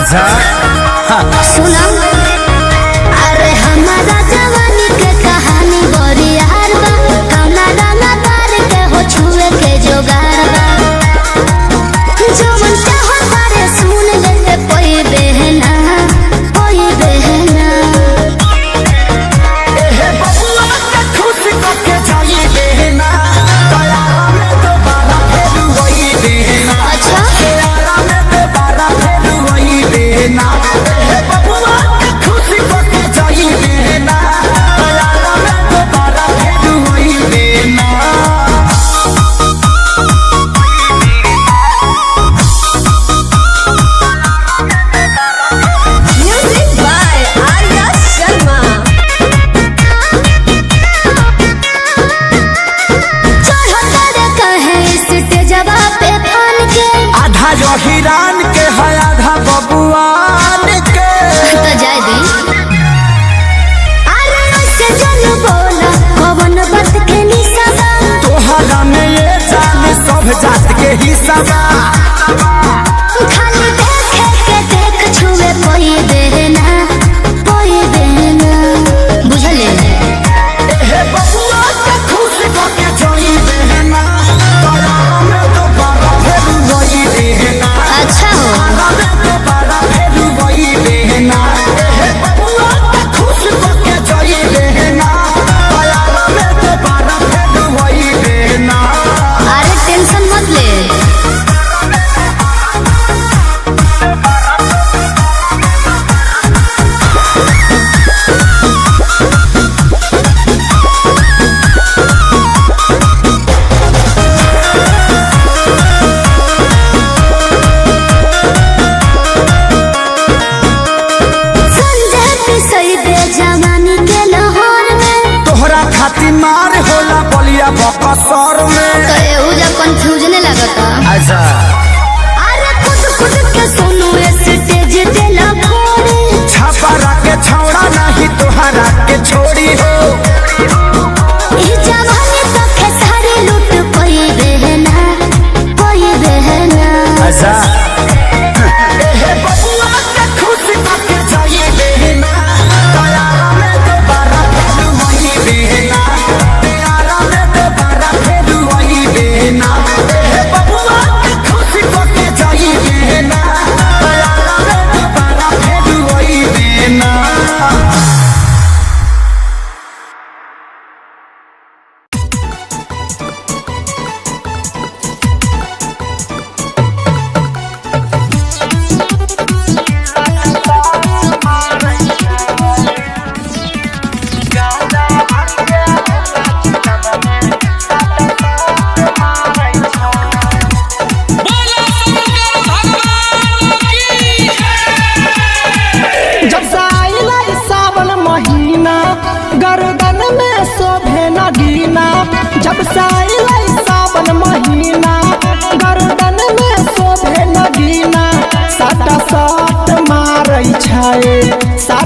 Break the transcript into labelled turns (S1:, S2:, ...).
S1: अच्छा
S2: सुना, अरे हमारा जवानी के कहानी बड़ी यार बा, कौना रंगा तार के हो छुए के जोगार बा, जो मन चाहो तारे सुन ले कोई बहना कोई बहना।
S1: एहे बबुआ के खुश करके जाई देना, तयारा में दोबारा फिर वही देना।
S2: अच्छा
S1: तयारा में दोबारा फिर वही देना। एहे बबुआ के खुश करके जाई देना, तयारा में दोबारा फिर वही देना।
S2: Music by Arya Sharma. चढ़ो तारे कहे स्टेजवा पे फान के,
S1: आधा जो हिरान के है आधा बबुआन के।
S2: तो जाय दी। अरे ऐसे जन बोला कौन बात के निशाबा,
S1: तोहरा में ये जान सब जात के हिस्सा बा।
S2: खाली देखे के देख छुए कोई देना बुझले।
S1: एहे बबुआ के खुश करके जाई देना, तयारा में दोबारा फिर वही देना।
S2: अच्छा हो,
S1: तयारा में दोबारा फिर वही देना। एहे बबुआ के खुश करके जाई देना, तयारा में दोबारा फिर वही देना।
S2: अरे टेंशन मत ले। संजय पिसई दे जवानी के लाहौर में,
S1: तोहरा खातिर मार होला बलिया बकसर में।
S2: तो एहुजा कंफ्यूजन लगता।
S1: अच्छा
S2: अरे खुद खुद के सुनो स्टेज पे लगोरे,
S1: छापरा के छौड़ा नहीं तोहरा के छोड़ी हो।
S2: ई जवानी तो खेसारी लूट कोई बहना
S1: अच्छा एहे बबुआ के खुश करके जाई देना, तयारा में दोबारा फिर वही देना। तयारा में दोबारा फिर वही देना। एहे बबुआ के खुश करके जाई देना, तयारा में दोबारा फिर वही देना।
S3: जब से आइला ई सावन महीना, गर्दन में शोभे नगीना। जब से आइला ई सावन महीना, गर्दन में शोभे नगीना। साटा साट मारै छै, साटा